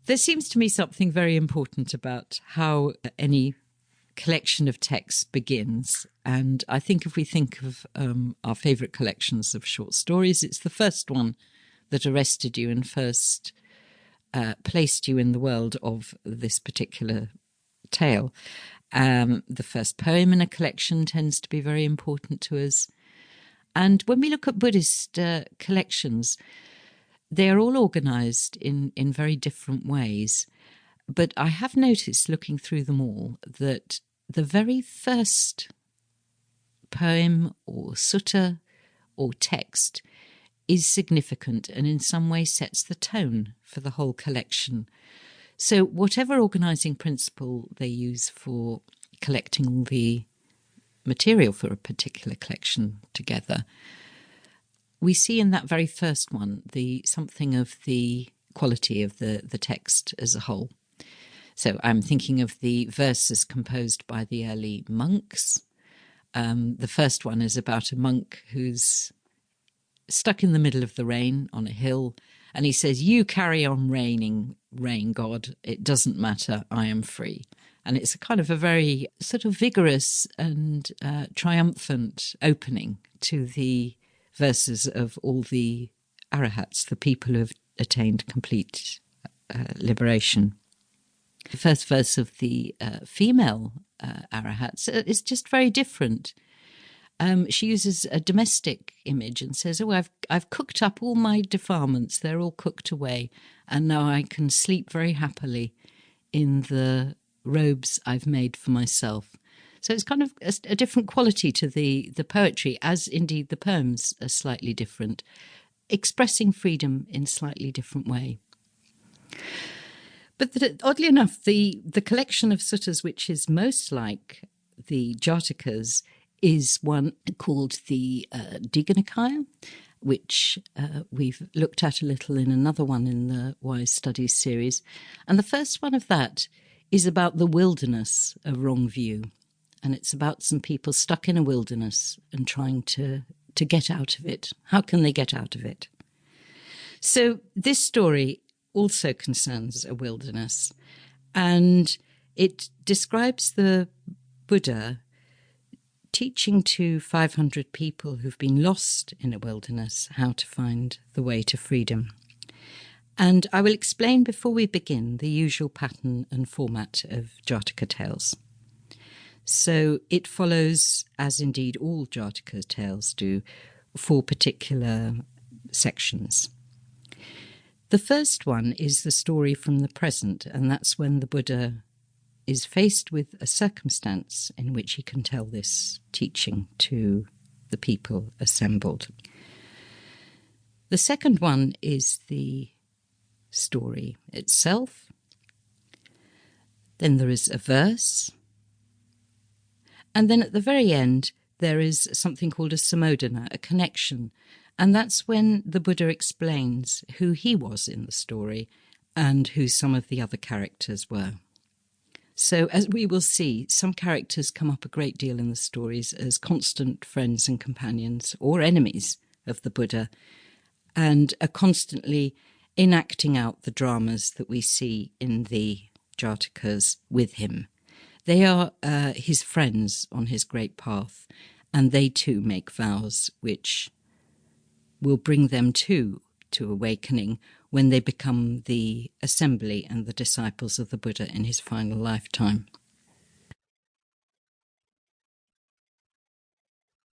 There seems to me something very important about how any collection of texts begins. And I think if we think of our favourite collections of short stories, it's the first one that arrested you and first placed you in the world of this particular tale. The first poem in a collection tends to be very important to us. And when we look at Buddhist collections, they are all organised in very different ways. But I have noticed, looking through them all, that the very first poem or sutta or text is significant and in some way sets the tone for the whole collection. So whatever organising principle they use for collecting all the material for a particular collection together, we see in that very first one something of the quality of the text as a whole. So I'm thinking of the verses composed by the early monks. The first one is about a monk who's stuck in the middle of the rain on a hill, and he says, "You carry on raining, rain god, it doesn't matter, I am free." And it's a kind of a very sort of vigorous and triumphant opening to the verses of all the arahats, the people who have attained complete liberation. The first verse of the female arahats is just very different. She uses a domestic image and says, "Oh, I've cooked up all my defilements, they're all cooked away, and now I can sleep very happily in the robes I've made for myself." So it's kind of a different quality to the poetry, as indeed the poems are slightly different, expressing freedom in a slightly different way. But oddly enough, the collection of suttas which is most like the Jatakas is one called the Digha, which we've looked at a little in another one in the Wise Studies series. And the first one of that is about the wilderness of wrong view. And it's about some people stuck in a wilderness and trying to get out of it. How can they get out of it? So this story also concerns a wilderness, and it describes the Buddha teaching to 500 people who've been lost in a wilderness how to find the way to freedom. And I will explain before we begin the usual pattern and format of Jataka tales. So it follows, as indeed all Jataka tales do, 4 particular sections. The first one is the story from the present, and that's when the Buddha is faced with a circumstance in which he can tell this teaching to the people assembled. The second one is the story itself. Then there is a verse. And then at the very end, there is something called a samodana, a connection. And that's when the Buddha explains who he was in the story and who some of the other characters were. So as we will see, some characters come up a great deal in the stories as constant friends and companions or enemies of the Buddha, and are constantly enacting out the dramas that we see in the Jatakas with him. They are his friends on his great path, and they too make vows which will bring them to awakening when they become the assembly and the disciples of the Buddha in his final lifetime.